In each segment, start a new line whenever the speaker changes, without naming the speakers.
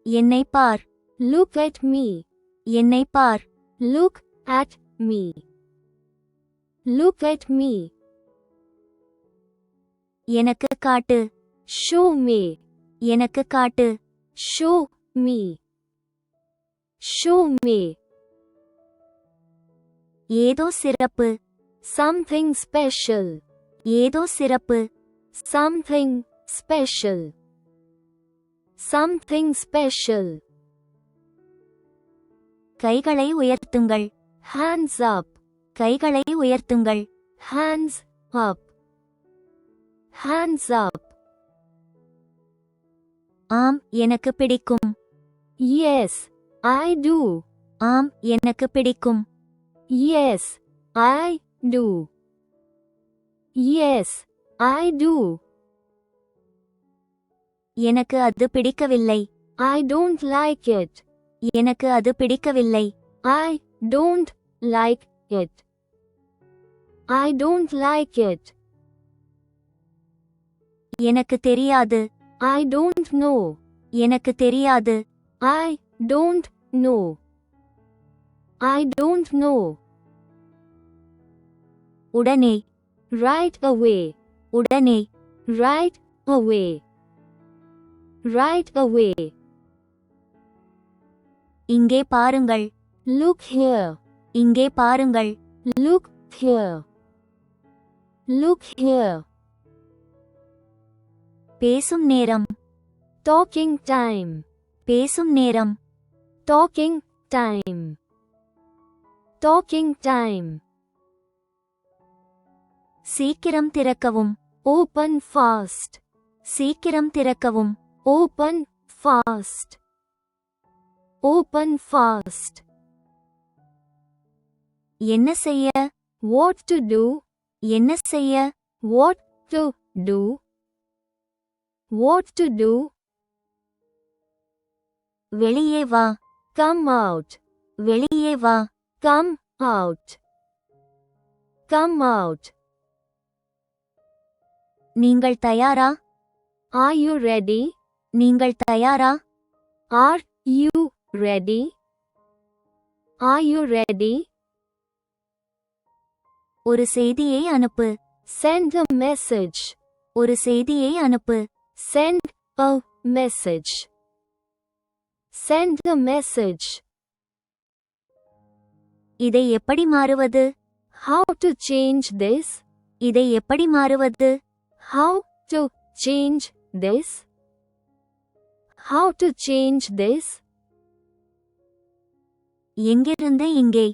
என்னை பார்.
Look at me.
என்னை பார்.
Look at me. Look at me.
எனக்கு காட்டு.
Show me.
எனக்கு காட்டு.
Show me. Show me.
ஏதோ சிறப்பு.
Something special.
ஏதோ சிறப்பு.
Something special. Something special.
கைகளை உயர்த்துங்கள்.
Hands up.
கைகளை உயர்த்துங்கள்.
Hands up. Hands up.
ஆம், எனக்கு பிடிக்கும்.
Yes, I do.
ஆம், எனக்கு பிடிக்கும்.
Yes, I do. Yes, I do.
எனக்கு அது பிடிக்கவில்லை.
I don't like it.
எனக்கு அது பிடிக்கவில்லை.
I don't like it. I don't like it.
எனக்கு தெரியாது.
I don't know.
எனக்கு தெரியாது.
I don't know. I don't know.
உடனே.
Right away.
உடனே.
Right away. Right away.
இங்கே பாருங்கள்.
Look here.
இங்கே பாருங்கள்.
Look here. Look here.
பேசும் நேரம்.
Talking time.
பேசும் நேரம்.
Talking time. Talking time.
சீக்கிரம் திறக்கவும்.
Open fast.
சீக்கிரம் திறக்கவும்.
Open fast. Open fast.
என்ன செய்ய?
What to do?
என்ன செய்ய?
What to do? What to do?
வெளியே வா.
Come out.
வெளியே வா.
Come out. Come out.
நீங்கள் தயாரா?
Are you ready?
நீங்கள் தயாரா?
Are you ready? Are you ready?
ஒரு செய்தியை அனுப்பு.
Send a message.
ஒரு செய்தியை அனுப்பு.
Send a message. Send a message.
இதை எப்படி மாறுவது?
How to change this?
இதை எப்படி மாறுவது?
How to change this? How to change this?
எங்கிருந்து இங்கே?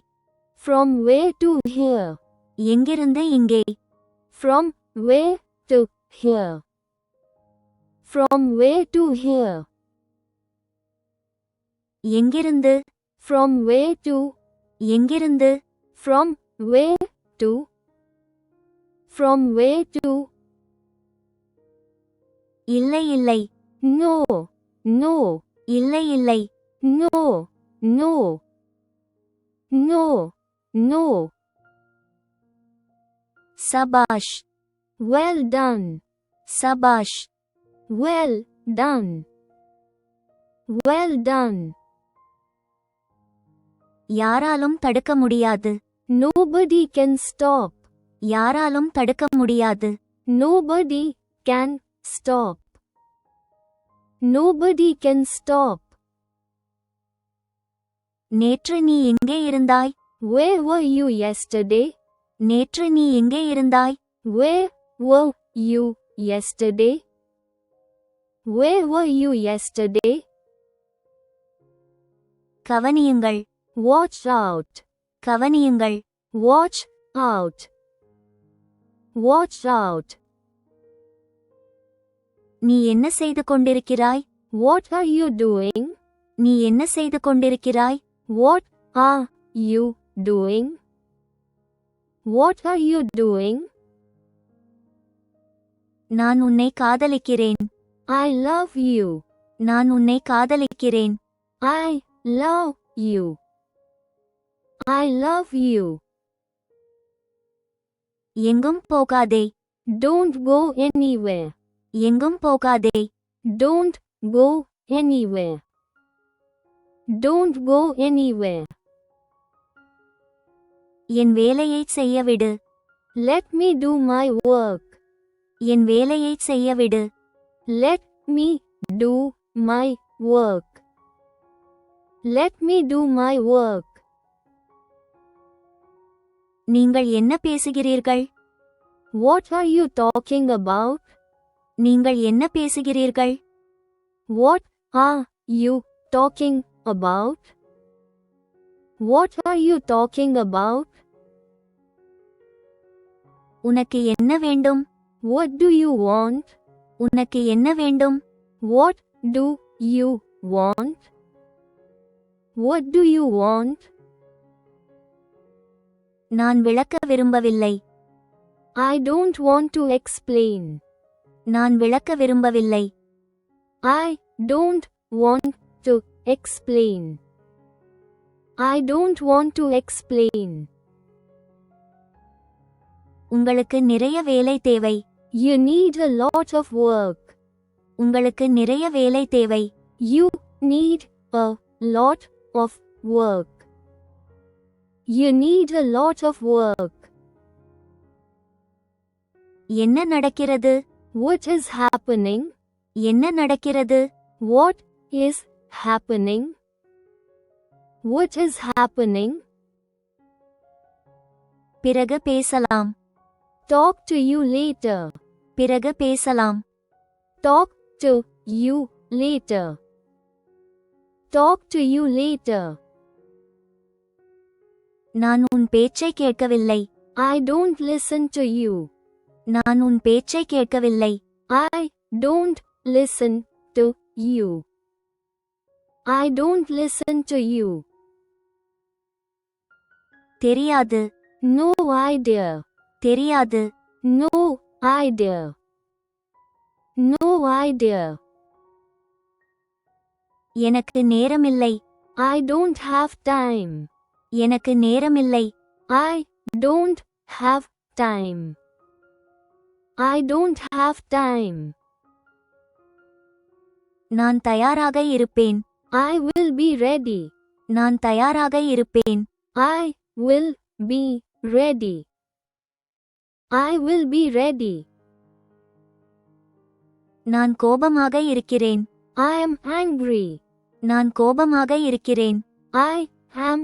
From where to here?
எங்கிருந்து இங்கே?
From where to here? From where to here?
எங்கிருந்து?
From where to?
எங்கிருந்து?
From where to? From where to?
இல்லை இல்லை.
No. No.
இல்லை இல்லை.
No. No. No. No.
சபாஷ்.
Well done.
சபாஷ்.
Well done. Well done.
யாராலும் தடுக்க முடியாது.
Nobody can stop.
யாராலும் தடுக்க முடியாது.
Nobody can stop. Nobody can stop.
நேற்று நீ எங்கே இருந்தாய்?
Where were you yesterday?
நேற்று நீ எங்கே இருந்தாய்?
Where were you yesterday? Where were you yesterday?
கவனியுங்கள்.
Watch out.
கவனியுங்கள்.
Watch out. Watch out.
நீ என்ன செய்து கொண்டிருக்கிறாய்?
What are you doing?
நீ என்ன செய்து கொண்டிருக்கிறாய்?
What are you doing? What are you doing?
நான் உன்னை காதலிக்கிறேன்.
I love you.
நான் உன்னை காதலிக்கிறேன்.
I love you. I love you.
எங்கும் போகாதே.
Don't go anywhere.
எங்கும் போகாதே.
Don't go anywhere. Don't go anywhere.
என் வேலையைச் செய்ய விடு.
Let me do my work.
என் வேலையைச் செய்ய விடு.
Let me do my work. Let me do my work.
நீங்கள் என்ன பேசுகிறீர்கள்?
What are you talking about?
நீங்கள் என்ன பேசுகிறீர்கள்?
What are you talking about? What are you talking about?
உனக்கு என்ன வேண்டும்?
What do you want?
உனக்கு என்ன வேண்டும்?
What do you want? What do you want?
நான் விளக்க விரும்பவில்லை.
I don't want to explain.
நான் விளக்க விரும்பவில்லை.
I don't want to explain. I don't want to explain.
உங்களுக்கு நிறைய வேலை தேவை.
You need a lot of work.
உங்களுக்கு நிறைய வேலை தேவை.
You need a lot of work. You need a lot of work.
என்ன நடக்கிறது?
What is happening?
என்ன நடக்கிறது?
What is happening? What is happening?
பிறகு பேசலாம்.
Talk to you later.
பிறகு பேசலாம்.
Talk to you later. Talk to you later.
நான் உன் பேச்சை கேட்கவில்லை.
I don't listen to you.
நான் உன் பேச்சை கேட்கவில்லை.
I don't listen to you. I don't listen to you.
தெரியாது.
No idea.
தெரியாது.
No idea. No idea.
எனக்கு நேரமில்லை.
I don't have time.
எனக்கு நேரமில்லை.
I don't have time. I don't have time.
நான் தயாராக இருப்பேன்.
I will be ready.
நான் தயாராக இருப்பேன்.
I will be ready. I will be ready.
நான் கோபமாக இருக்கிறேன்.
I am angry.
நான் கோபமாக இருக்கிறேன்.
I am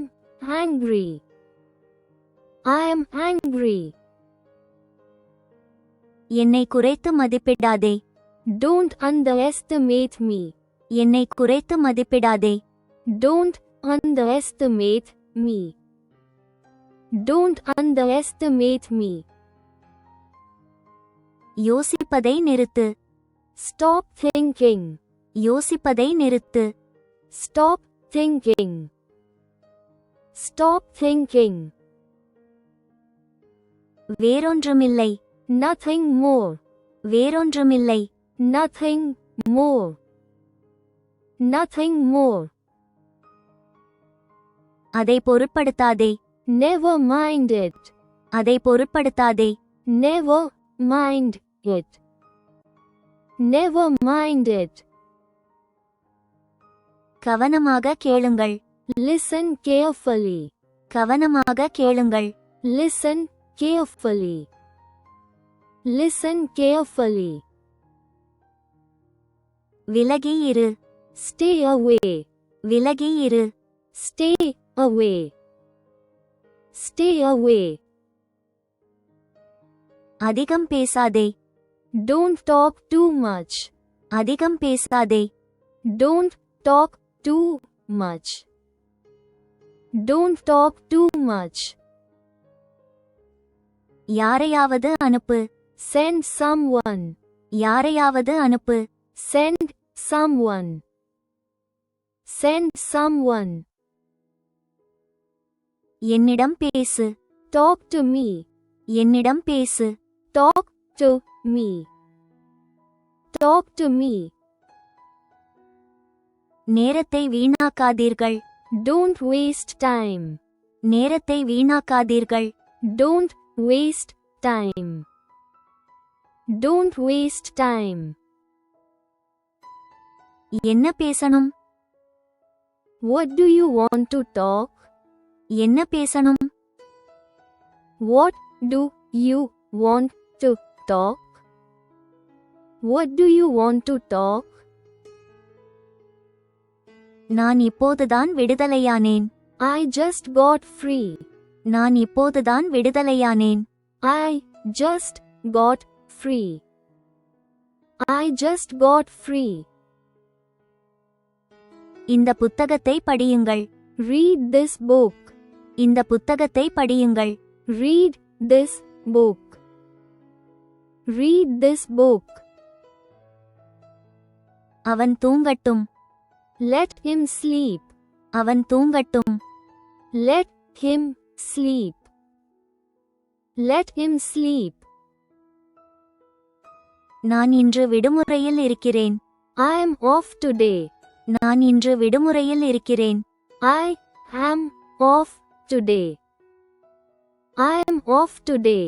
angry. I am angry.
என்னை குறைத்து மதிப்பிடாதே.
Don't underestimate me.
என்னை குறைத்து மதிப்பிடாதே.
Don't underestimate me. Don't underestimate me.
யோசிப்பதை நிறுத்து.
Stop thinking.
யோசிப்பதை நிறுத்து.
Stop thinking. Stop thinking.
வேறொன்றுமில்லை.
Nothing more.
வேறொன்றுமில்லை.
Nothing more. Nothing more.
அதை பொருட்படுத்தாதே.
Never mind it.
அதை பொருட்படுத்தாதே.
Never mind it. Never mind it.
கவனமாக கேளுங்கள்.
Listen carefully.
கவனமாக கேளுங்கள்.
Listen carefully. Listen carefully.
விலகி இரு.
Stay away.
விலகி இரு.
Stay away. Stay away.
அதிகம் பேசாதே.
Don't talk too much.
அதிகம் பேசாதே.
Don't talk too much. Don't talk too much.
யாரையாவது அனுப்பு.
Send someone.
யாரையாவது அனுப்பு.
Send someone. Send someone.
என்னிடம் பேசு.
Talk to me.
என்னிடம் பேசு.
Talk to me. Talk to me.
நேரத்தை வீணாக்காதீர்கள்.
Don't waste time.
நேரத்தை வீணாக்காதீர்கள்.
Don't waste time. Don't waste time.
என்ன பேசணும்?
What do you want to talk?
என்ன பேசணும்?
What do you want to talk? What do you want to talk?
நான் இப்போதுதான் விடுதலையானேன்.
I just got free.
நான் இப்போதுதான் விடுதலையானேன்.
I just got free. I just got free.
இந்த புத்தகத்தை படியுங்கள்.
Read this book.
இந்த புத்தகத்தை படியுங்கள்.
Read this book. Read this book.
அவன் தூங்கட்டும்.
Let him sleep.
அவன் தூங்கட்டும்.
Let him sleep. Let him sleep.
நான் இன்று விடுமுறையில் இருக்கிறேன்.
I am off today.
நான் இன்று விடுமுறையில் இருக்கிறேன்.
I am off today. I am off today.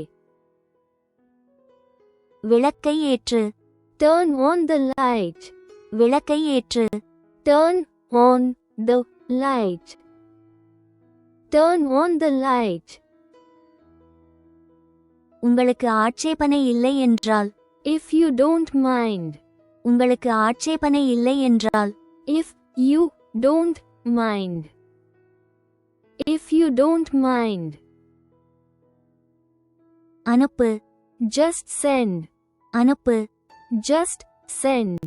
விளக்கை ஏற்று.
Turn on the light.
விளக்கை ஏற்று.
Turn on the light. Turn on the light.
உங்களுக்கு ஆட்சேபனை இல்லை என்றால்.
If you don't mind.
உங்களுக்கு ஆட்சேபனை இல்லை என்றால்.
If you don't mind. If you don't mind.
அனுப்பு.
Just send.
அனுப்பு.
Just send.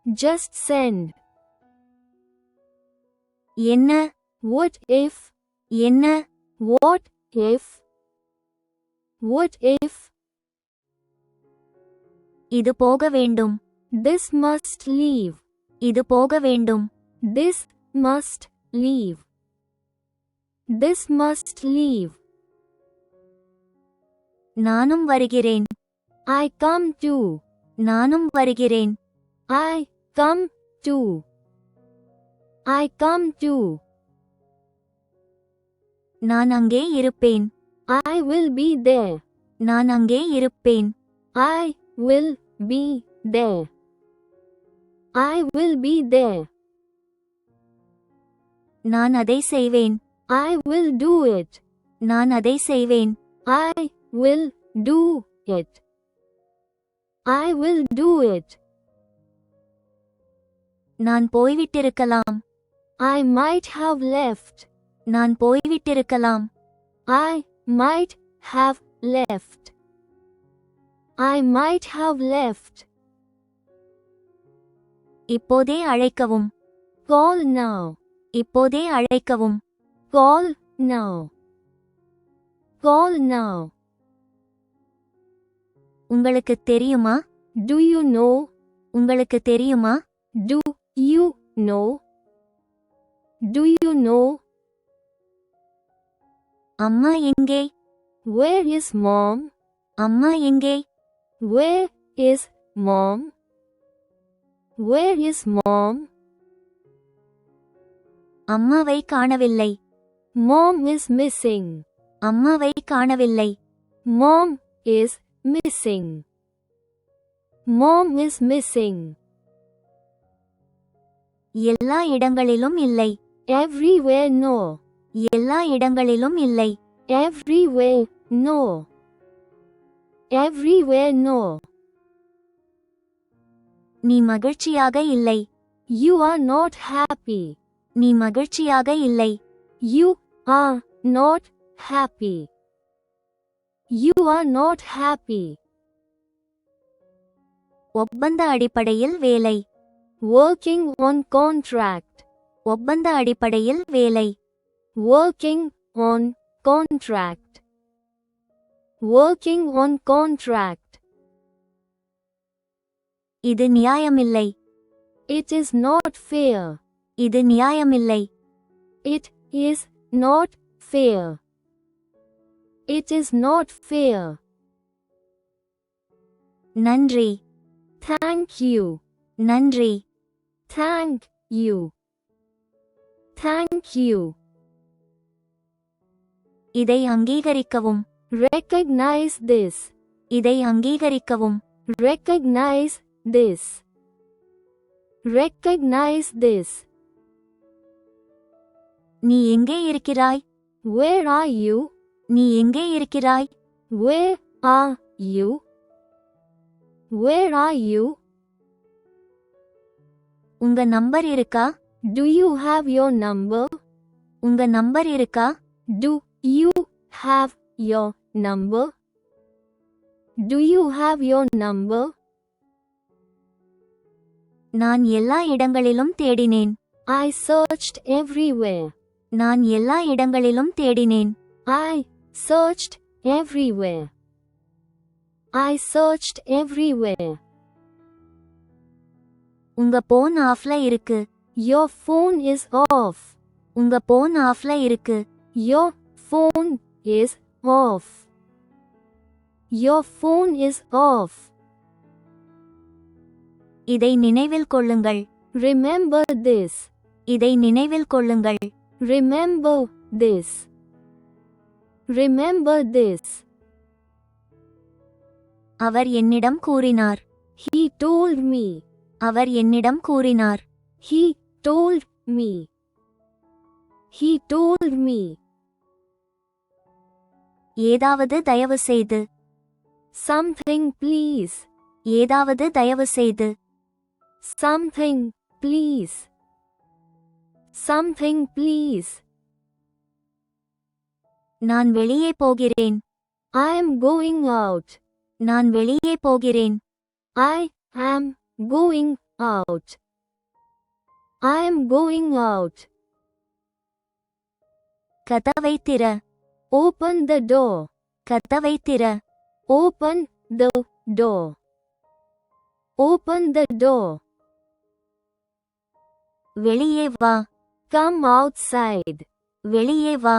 Just send.
என்ன?
What if?
என்ன?
What if? What if?
இது போக வேண்டும்.
This must leave.
இது போக வேண்டும்.
This must leave. This must leave.
நானும் வருகிறேன்.
I come too.
நானும் வருகிறேன்.
I come too. I come too.
நான் அங்கே இருப்பேன்.
I will be there.
நான் அங்கே இருப்பேன்.
I will be there. I will be there.
நான் அதை செய்வேன்.
I will do it.
நான் அதை செய்வேன்.
I will do it. I will do it.
நான் போய்விட்டிருக்கலாம்.
I might have left.
நான் போய்விட்டிருக்கலாம்.
I might have left. I might have left.
இப்போதே அழைக்கவும்.
Call now.
இப்போதே அழைக்கவும்.
Call now. Call now.
உங்களுக்கு தெரியுமா?
Do you know?
உங்களுக்கு தெரியுமா?
Do you know? Do you know?
அம்மா எங்கே?
Where is mom?
அம்மா எங்கே?
Where is mom? Where is mom?
அம்மாவை காணவில்லை.
Mom is missing.
அம்மாவை காணவில்லை.
Mom is missing. Mom is missing.
எல்லா இடங்களிலும் இல்லை.
Everywhere no.
எல்லா இடங்களிலும் இல்லை.
Everywhere no. Everywhere no.
நீ மகிழ்ச்சியாக இல்லை.
You are not happy.
நீ மகிழ்ச்சியாக இல்லை.
You are not happy. You are not happy.
ஒப்பந்த அடிப்படையில் வேலை.
Working on contract.
ஒப்பந்த அடிப்படையில் வேலை.
Working on contract. Working on contract.
இது நியாயமில்லை.
It is not fair.
இது நியாயமில்லை.
It is not fair. It is not fair.
நன்றி.
Thank you.
நன்றி.
Thank you. Thank you.
இதை அங்கீகரிக்கவும்.
Recognize this.
இதை அங்கீகரிக்கவும்.
Recognize this. Recognize this.
நீ எங்கே இருக்கிறாய்?
Where are you?
நீ எங்கே இருக்கிறாய்?
Where are you? Where are you?
உங்க நம்பர் இருக்கா?
Do you have your number?
உங்க நம்பர் இருக்கா?
Do you have your number? Do you have your number?
நான் எல்லா இடங்களிலும் தேடினேன்.
I searched everywhere.
நான் எல்லா இடங்களிலும் தேடினேன்.
I searched everywhere. I searched everywhere.
உங்க போன் ஆஃப்ல இருக்கு.
Your phone is off.
உங்க போன் ஆஃப்ல இருக்கு.
Your phone is off. Your phone is off.
இதை நினைவில் கொள்ளுங்கள்.
Remember this.
இதை நினைவில் கொள்ளுங்கள்.
Remember this. Remember this.
அவர் என்னிடம் கூறினார்.
He told me.
அவர் என்னிடம் கூறினார்.
He told me. He told me.
ஏதாவது தயவு செய்து.
Something please.
ஏதாவது தயவு செய்து.
Something please. Something please.
நான் வெளியே போகிறேன்.
I am going out.
நான் வெளியே போகிறேன்.
I am going out. I am going out.
கதவை திற.
Open the door.
கதவை திற.
Open the door. Open the door.
வெளியே வா.
Come outside.
வெளியே வா.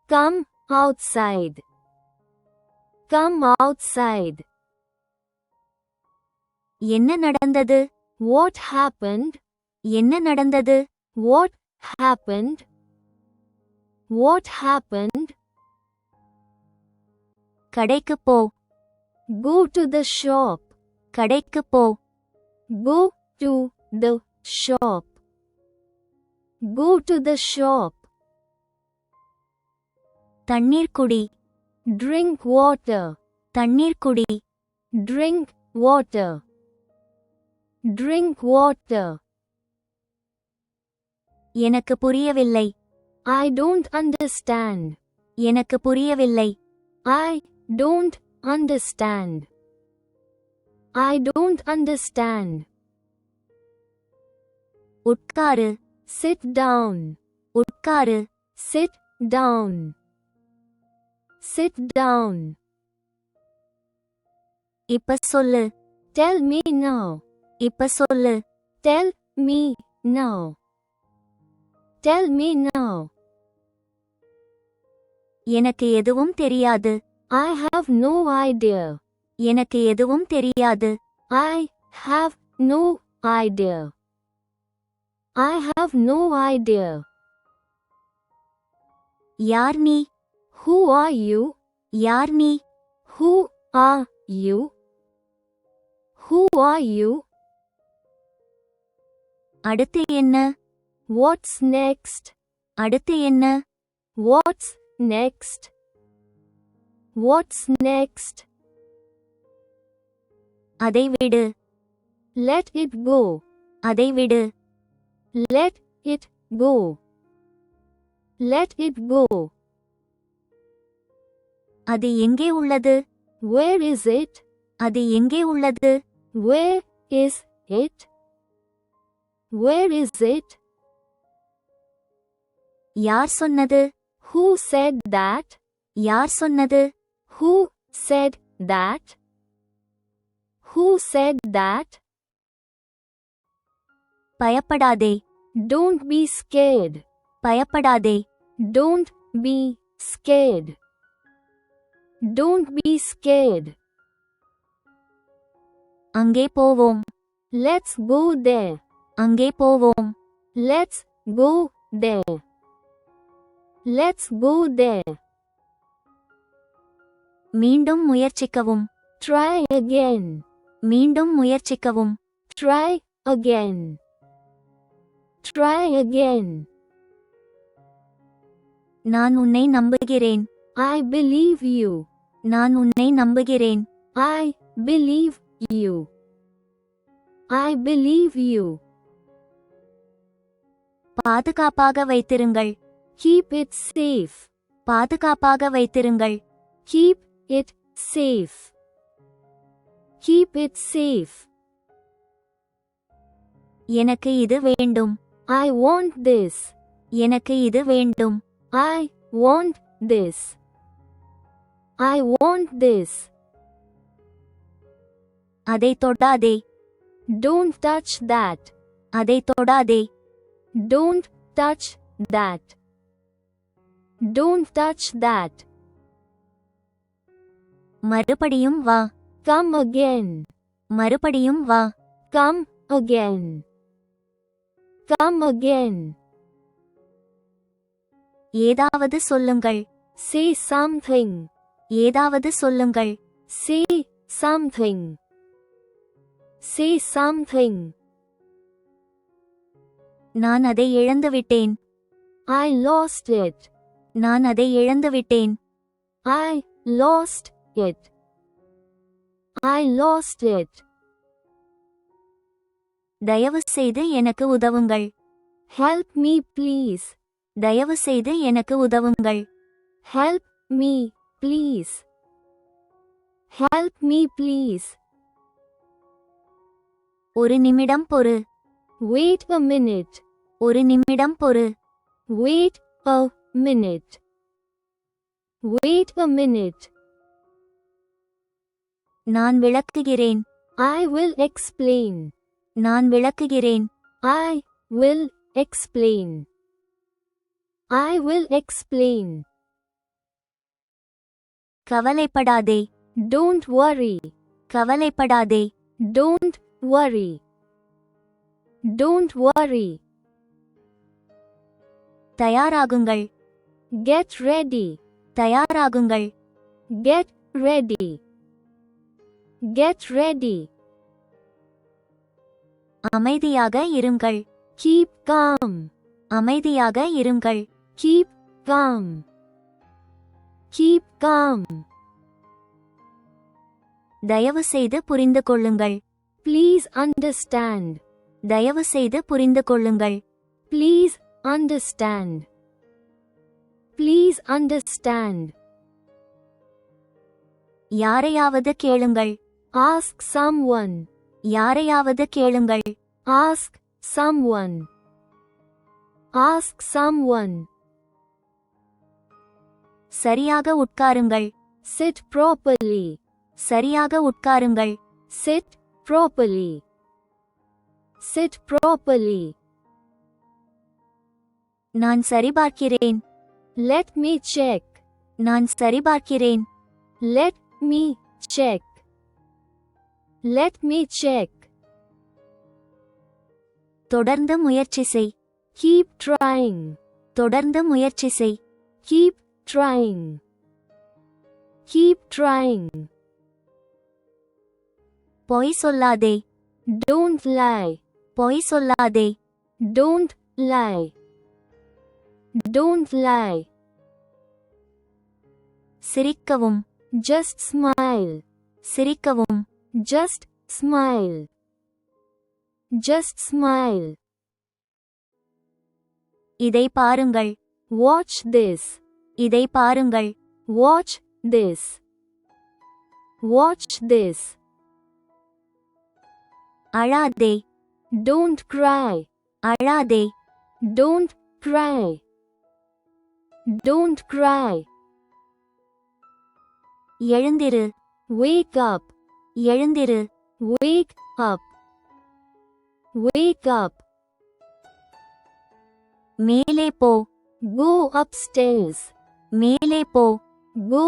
Come outside. Come outside.
என்ன நடந்தது?
What happened?
என்ன நடந்தது?
What happened? What happened?
கடைக்கு போ.
Go to the shop.
கடைக்கு போ.
Go to the shop. Go to the shop.
தண்ணீர் குடி.
Drink water.
தண்ணீர் குடி.
Drink water. Drink water.
எனக்கு புரியவில்லை.
I don't understand.
எனக்கு புரியவில்லை.
I don't understand. I don't understand.
உட்காரு.
Sit down.
உட்காரு.
Sit down. Sit down.
இப்ப சொல்லு.
Tell me now.
இப்ப சொல்லு.
Tell me now. Tell me now.
எனக்கு எதுவும் தெரியாது.
I have no idea.
எனக்கு எதுவும் தெரியாது.
I have no idea. I have no idea.
யார் நீ?
Who are you?
யார் நீ?
Who are you? Who are you?
அடுத்து என்ன?
What's next?
அடுத்து என்ன?
What's next? What's next?
அதை விடு.
Let it go.
அதை விடு.
Let it go. Let it go.
அது எங்கே உள்ளது?
Where is it?
அது எங்கே உள்ளது?
Where is it? Where is it?
யார் சொன்னது?
Who said that?
யார் சொன்னது?
Who said that? Who said that?
பயப்படாதே.
Don't be scared.
பயப்படாதே.
Don't be scared. Don't be scared.
அங்கே போவோம்.
Let's go there.
அங்கே போவோம்.
Let's go there. Let's go there.
மீண்டும் முயற்சிக்கவும்.
Try again.
மீண்டும் முயற்சிக்கவும்.
Try again. Try again.
நான் உன்னை நம்புகிறேன்.
I believe you.
நான் உன்னை நம்புகிறேன்.
I believe you. I believe you.
பாதுகாப்பாக வைத்திருங்கள்.
Keep it safe.
பாதுகாப்பாக வைத்திருங்கள்.
Keep it safe. Keep it safe.
எனக்கு இது வேண்டும்.
I want this.
எனக்கு இது வேண்டும்.
I want this. I want this.
அதை தொடாதே.
Don't touch that.
அதை தொடாதே.
Don't touch that. Don't touch that.
மறுபடியும் வா.
Come again.
மறுபடியும் வா.
Come again. Come again.
ஏதாவது சொல்லுங்கள்.
Say something.
ஏதாவது சொல்லுங்கள்.
Say something. Say something.
நான் அதை இழந்துவிட்டேன்.
I lost it.
நான் அதை இழந்துவிட்டேன்.
I lost it. I lost it.
தயவு செய்து எனக்கு உதவுங்கள்.
Help me please.
தயவு செய்து எனக்கு உதவுங்கள்.
Help me please. Help me please.
ஒரு நிமிடம் பொறு.
Wait a minute.
ஒரு நிமிடம் பொறு.
Wait a minute. Wait a minute.
நான் விளக்குகிறேன்.
I will explain.
நான் விளக்குகிறேன்.
I will explain. I will explain.
கவலைப்படாதே.
Don't worry.
கவலைப்படாதே.
Don't worry. Don't worry.
தயாராகுங்கள்.
Get ready.
தயாராகுங்கள்.
Get ready. Get ready.
அமைதியாக இருங்கள்.
Keep calm.
அமைதியாக இருங்கள்.
Keep calm. Keep calm.
தயவு செய்து புரிந்து கொள்ளுங்கள்.
Please understand.
தயவு செய்து புரிந்து கொள்ளுங்கள்.
Please understand. Please understand.
யாரையாவது கேளுங்கள்.
Ask someone.
யாரையாவது கேளுங்கள்.
Ask someone. Ask someone.
சரியாக உட்காருங்கள்.
Sit properly.
சரியாக உட்காருங்கள்.
Sit properly. Sit properly.
நான் சரிபார்க்கிறேன்.
Let me check.
நான் சரிபார்க்கிறேன்.
Let me check. Let me check.
தொடர்ந்து முயற்சி செய்.
Keep trying.
தொடர்ந்து முயற்சி செய்.
Keep trying. Keep trying.
பொய் சொல்லாதே.
Don't lie.
பொய் சொல்லாதே.
Don't lie. Don't lie.
சிரிக்கவும்.
Just smile.
சிரிக்கவும்.
Just smile. Just smile.
இதை பாருங்கள்.
Watch this.
இதை பாருங்கள்.
Watch this. Watch this.
அழாதே.
Don't cry.
அழாதே.
Don't cry. Don't cry.
எழுந்திரு.
Wake up.
எழுந்திரு.
Wake up. Wake up.
மேலே போ.
Go upstairs.
மேலே போ.
Go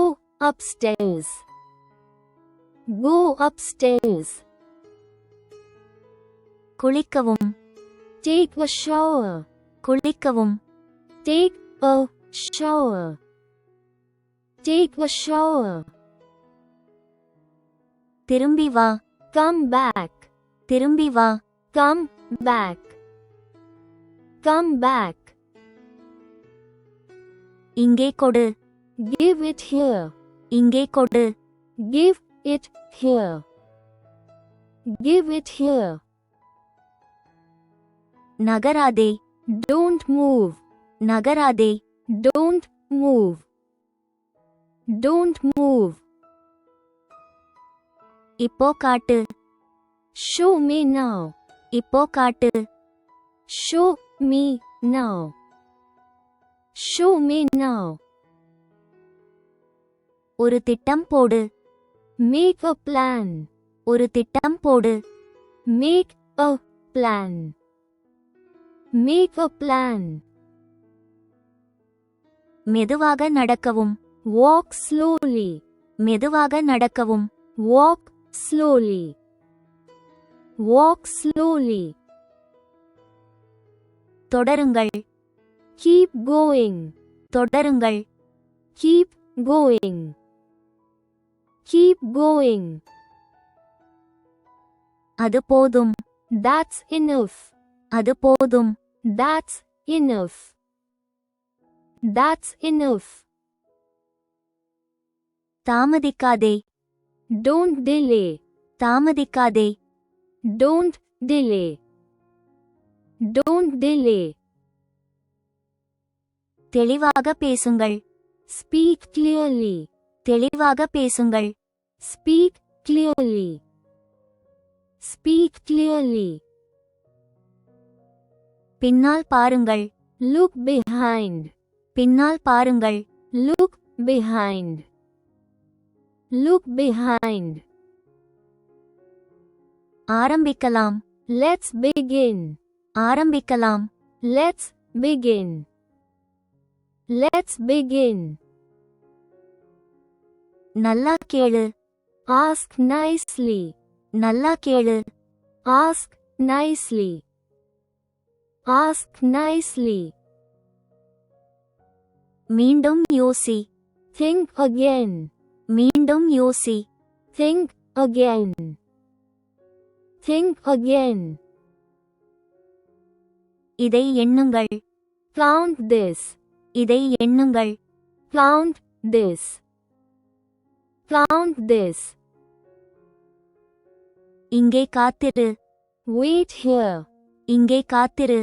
upstairs. Go upstairs.
குளிக்கவும்.
Take a shower.
குளிக்கவும்.
Take a shower. Take a shower.
திரும்பி வா.
Come back.
திரும்பி வா.
Come back. Come back.
இங்கே கொடு.
Give it here.
இங்கே கொடு.
Give it here. Give it here.
நகராதே.
Don't move.
நகராதே.
Don't move. Don't move.
இப்போ காட்டு.
Show me now.
இப்போ காட்டு.
Show me now. Show me now.
ஒரு திட்டம் போடு.
Make a plan.
ஒரு திட்டம் போடு.
Make a plan. Make a plan.
மெதுவாக நடக்கவும்.
Walk slowly.
மெதுவாக நடக்கவும்.
Walk slowly. Walk slowly.
தொடருங்கள்.
Keep going.
தொடருங்கள்.
Keep going. Keep going.
அது போதும்.
That's enough.
அது போதும்.
That's enough. That's enough.
தாமதிக்காதே.
Don't delay.
தாமதிக்காதே.
Don't delay. Don't delay.
தெளிவாக பேசுங்கள்.
Speak clearly.
தெளிவாக பேசுங்கள்.
Speak clearly. Speak clearly.
பின்னால் பாருங்கள்.
Look behind.
பின்னால் பாருங்கள்.
Look behind. Look behind.
ஆரம்பிக்கலாம்.
Let's begin.
ஆரம்பிக்கலாம்.
Let's begin. Let's begin.
நல்லா கேளு.
Ask nicely.
நல்லா கேளு.
Ask nicely. Ask nicely.
மீண்டும் யோசி.
Think again.
மீண்டும் யோசி.
Think again. Think again.
இதை எண்ணுங்கள்.
Count this.
இதை எண்ணுங்கள்.
Count this. Count this.
இங்கே காத்திரு.
Wait here.
இங்கே காத்திரு.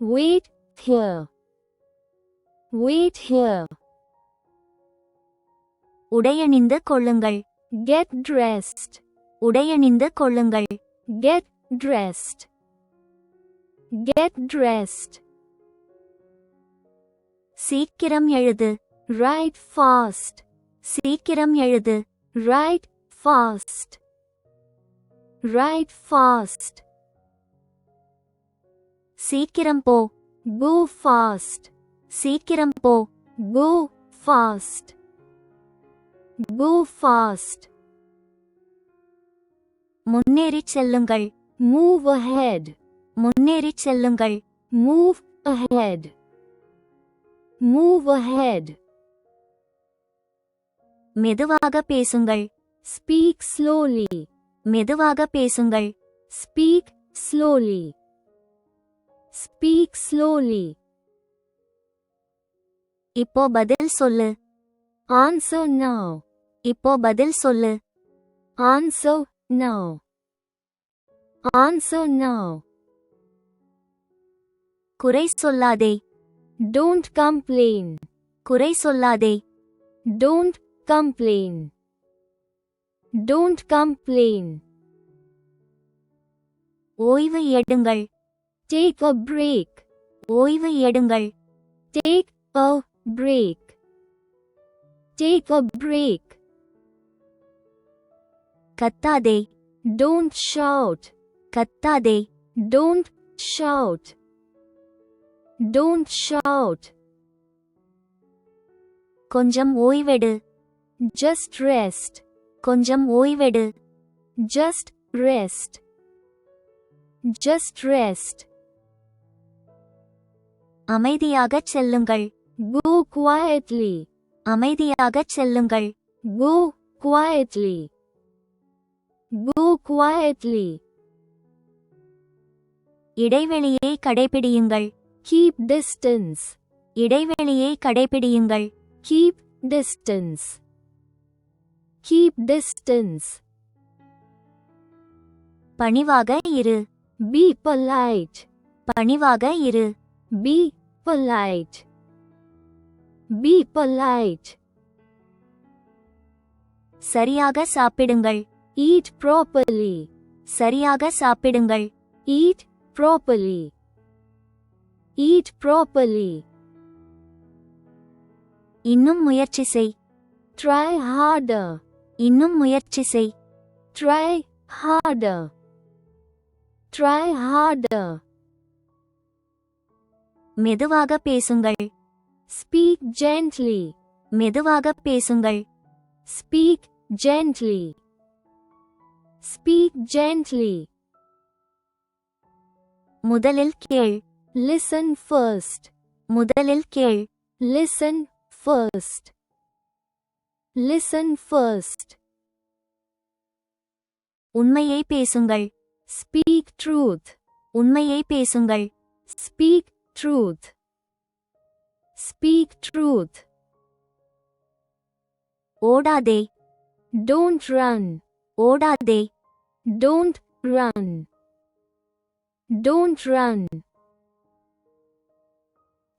Wait here. Wait here.
உடையணிந்து கொள்ளுங்கள்.
Get dressed.
உடையணிந்து கொள்ளுங்கள்.
Get dressed. Get dressed.
சீக்கிரம் எழுது.
Write fast.
சீக்கிரம் எழுது.
Write fast. Write fast.
சீக்கிரம் போ.
Go fast.
சீக்கிரம் போ.
Go fast. Go fast.
முன்னேறிச் செல்லுங்கள்.
Move ahead.
முன்னேறிச் செல்லுங்கள்.
Move ahead. Move ahead.
மெதுவாக பேசுங்கள்.
Speak slowly.
மெதுவாக பேசுங்கள்.
Speak slowly. Speak slowly.
இப்போ பதில் சொல்லு.
Answer now.
இப்போ பதில் சொல்லு.
Answer now. Answer now.
குறை சொல்லாதே.
Don't complain.
குறை சொல்லாதே.
Don't complain. Don't complain.
ஓய்வு எடுங்கள்.
Take a break.
ஓய்வு எடுங்கள்.
Take a break. Take a break.
கத்தாதே.
Don't shout.
கத்தாதே.
Don't shout. Don't shout.
கொஞ்சம் ஓய்வெடு.
Just rest.
கொஞ்சம் ஓய்வெடு.
Just rest. Just rest.
அமைதியாகச் செல்லுங்கள்.
Go quietly.
அமைதியாகச் செல்லுங்கள்.
Go quietly. Go quietly.
இடைவெளியை கடைபிடியுங்கள்.
Keep distance.
இடைவெளியை கடைபிடியுங்கள்.
Keep distance. Keep distance.
பணிவாக இரு.
Be polite.
பணிவாக இரு.
Be polite. Be polite.
சரியாக சாப்பிடுங்கள்.
Eat properly.
சரியாக சாப்பிடுங்கள்.
Eat properly. Eat properly.
இன்னும் முயற்சி செய்.
Try harder.
இன்னும் முயற்சி செய்.
Try harder. Try harder.
மெதுவாக பேசுங்கள்.
Speak gently.
மெதுவாக பேசுங்கள்.
Speak gently. Speak gently.
முதலில் கேள்.
Listen first.
முதலில் கேள்.
Listen first. Listen first.
உண்மையை பேசுங்கள்.
Speak truth.
உண்மையை பேசுங்கள்.
Speak truth. Speak truth.
ஓடாதே.
Don't run.
ஓடாதே.
Don't run. Don't run.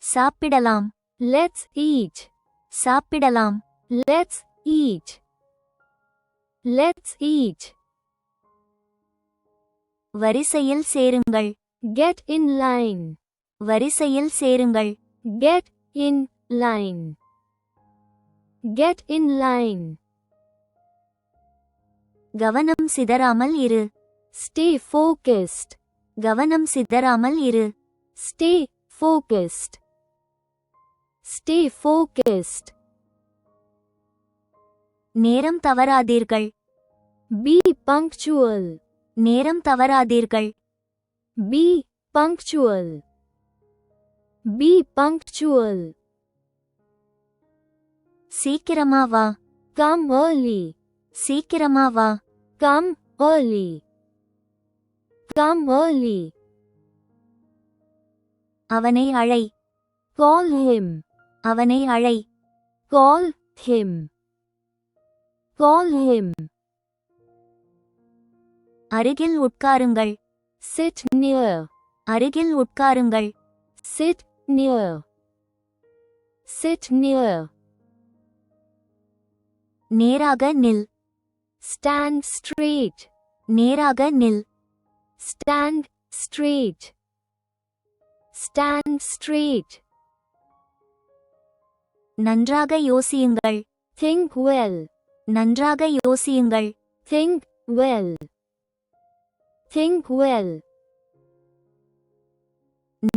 சாப்பிடலாம்.
Let's eat.
சாப்பிடலாம்.
Let's eat. Let's eat.
வரிசையில் சேருங்கள்.
Get in line.
வரிசையில் சேருங்கள்.
Get in line. Get in line.
கவனம் சிதறாமல் இரு.
Stay focused.
கவனம் சிதறாமல் இரு.
Stay focused. Stay focused.
நேரம் தவறாதீர்கள்.
Be punctual.
நேரம் தவறாதீர்கள்.
Be punctual. Be punctual.
சீக்கிரமா வா.
Come early.
சீக்கிரமா வா.
Come early. Come early.
அவனை அழை.
Call him.
அவனை அழை.
Call him. Call him.
அருகில் உட்காருங்கள்.
Sit near.
அருகில் உட்காருங்கள்.
Sit near. Sit near.
நேராக நில்.
Stand straight.
நேராக நில்.
Stand straight. Stand straight.
நன்றாக யோசியுங்கள்.
Think well.
நன்றாக யோசியுங்கள்.
Think well. Think well.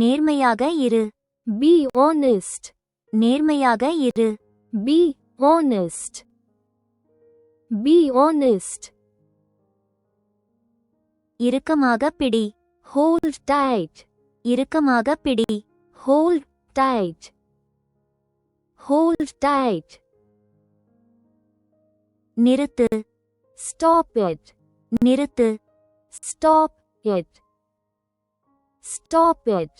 நேர்மையாக இரு.
Be honest.
நேர்மையாக இரு.
Be honest. Be honest.
இறுக்கமாக பிடி.
Hold tight.
இறுக்கமாக பிடி.
Hold tight. Hold tight.
நிறுத்து.
Stop it.
நிறுத்து.
Stop it. Stop it.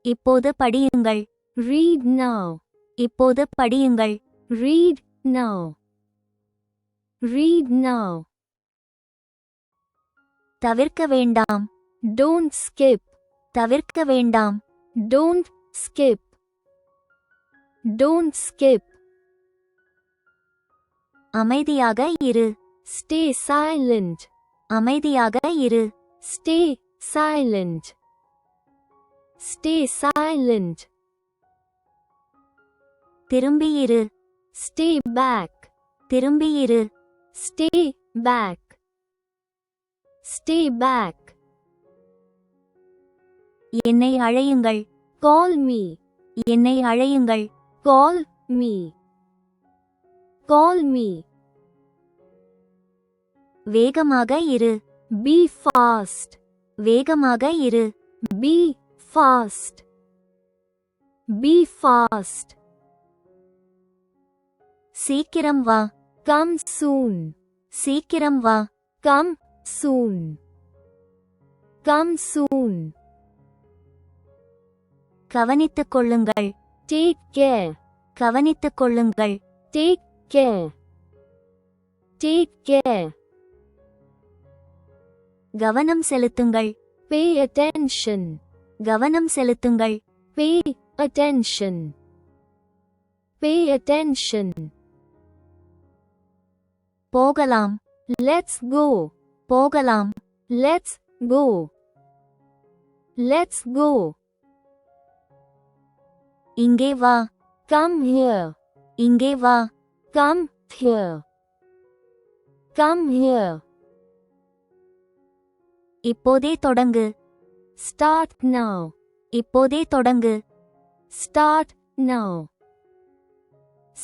இப்போது படியுங்கள்.
Read now.
இப்போது படியுங்கள்.
Read now. Read now.
தவிர்க்க வேண்டாம்.
Don't skip.
தவிர்க்க வேண்டாம்.
Don't skip. Don't skip.
அமைதியாக இரு.
Stay silent.
அமைதியாக இரு.
Stay silent. Stay silent.
திரும்பி இரு.
Stay back.
திரும்பி இரு.
Stay back. Stay back.
என்னை அழையுங்கள்.
Call me.
என்னை அழையுங்கள்.
Call me. Call me.
வேகமாக இரு.
Be fast.
வேகமாக இரு.
Be fast. Be fast.
சீக்கிரம் வா.
Come soon.
சீக்கிரம் வா.
Come soon. Come soon.
கவனித்துக் கொள்ளுங்கள்.
Take care.
கவனித்துக் கொள்ளுங்கள்.
Take care. Take care.
கவனம் செலுத்துங்கள்.
Pay attention.
கவனம் செலுத்துங்கள்.
Pay attention. Pay attention.
போகலாம்.
Let's go.
போகலாம்.
Let's go. Let's go.
இங்கே வா.
Come here.
இங்கே வா.
Come here. Come here.
இப்போதே தொடங்கு.
Start now.
இப்போதே தொடங்கு.
Start now.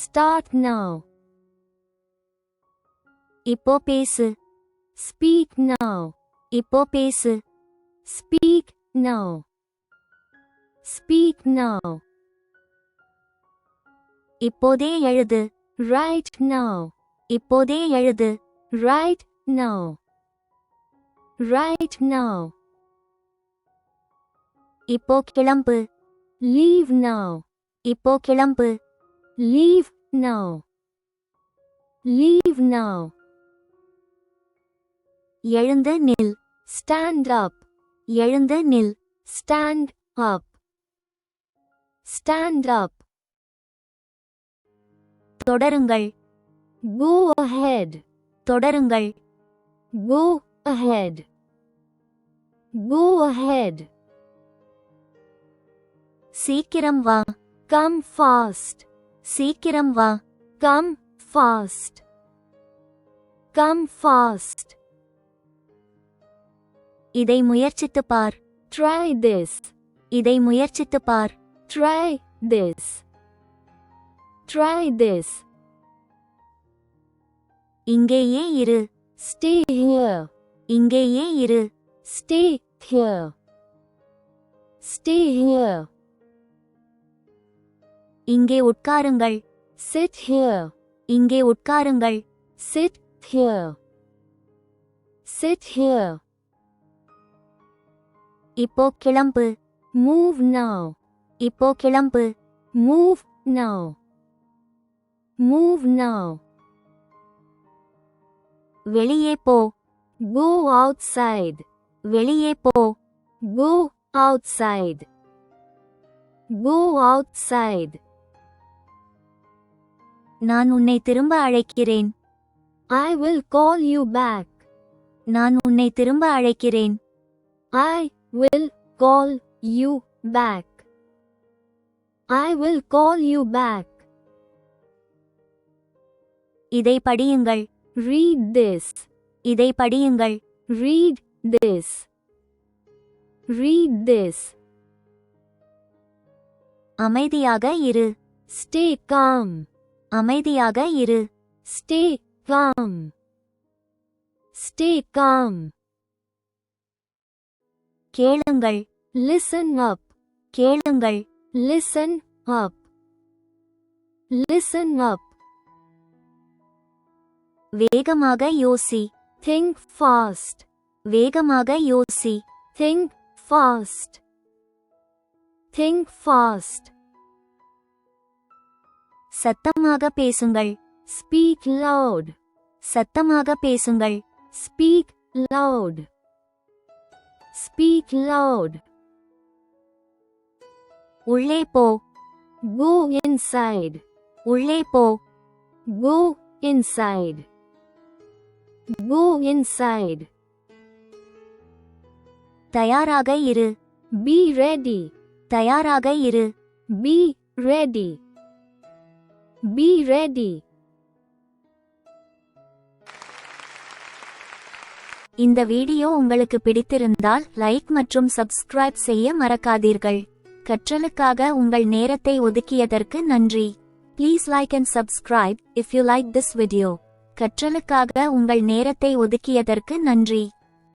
Start now.
இப்போ பேசு.
Speak now.
இப்போ பேசு.
Speak now. Speak now.
இப்போதே எழுது.
Right now.
இப்போதே எழுது.
Right now. Right now.
இப்போ கிளம்பு.
Leave now.
இப்போ கிளம்பு.
Leave now. Leave now.
எழுந்து நில்.
Stand up.
எழுந்து நில்.
Stand up. Stand up.
தொடருங்கள்.
Go ahead.
தொடருங்கள்.
Go ahead. Go ahead.
சீக்கிரம் வா.
Come fast.
சீக்கிரம் வா.
Come fast. Come fast.
இதை முயற்சித்துப் பார்.
Try this.
இதை முயற்சித்துப் பார்.
Try this. Try this.
இங்கேயே இரு.
Stay here.
இங்கேயே இரு.
Stay here. Stay here.
இங்கே உட்காருங்கள்.
Sit here.
இங்கே உட்காருங்கள்.
Sit here. Sit here.
இப்போ கிளம்பு.
Move now.
இப்போ கிளம்பு.
Move now. Move now.
வெளியே போ.
Go outside.
வெளியே போ.
Go outside. Go outside.
நான் உன்னை திரும்ப அழைக்கிறேன்.
I will call you back.
நான் உன்னை திரும்ப அழைக்கிறேன்.
I will call you back. I will call you back.
இதை படியுங்கள்.
Read this.
இதை படியுங்கள்.
Read this. Read this.
அமைதியாக இரு.
Stay calm.
அமைதியாக இரு.
Stay calm. Stay calm.
கேளுங்கள்.
Listen up.
கேளுங்கள்.
Listen up. Listen up.
வேகமாக யோசி.
Think fast.
வேகமாக யோசி.
Think fast. Think fast.
சத்தமாக பேசுங்கள்.
Speak loud.
சத்தமாக பேசுங்கள்.
Speak loud. Speak loud.
உள்ளே போ.
Go inside.
உள்ளே போ.
Go inside. Go inside.
தயாராக இரு.
Be ready.
தயாராக இரு.
Be ready. Be ready.
இந்த வீடியோ உங்களுக்கு பிடித்திருந்தால் லைக் மற்றும் சப்ஸ்கிரைப் செய்ய மறக்காதீர்கள். கற்றலுக்காக உங்கள் நேரத்தை ஒதுக்கியதற்கு நன்றி. Please like and subscribe if you like this video. கற்றலுக்காக உங்கள் நேரத்தை ஒதுக்கியதற்கு நன்றி.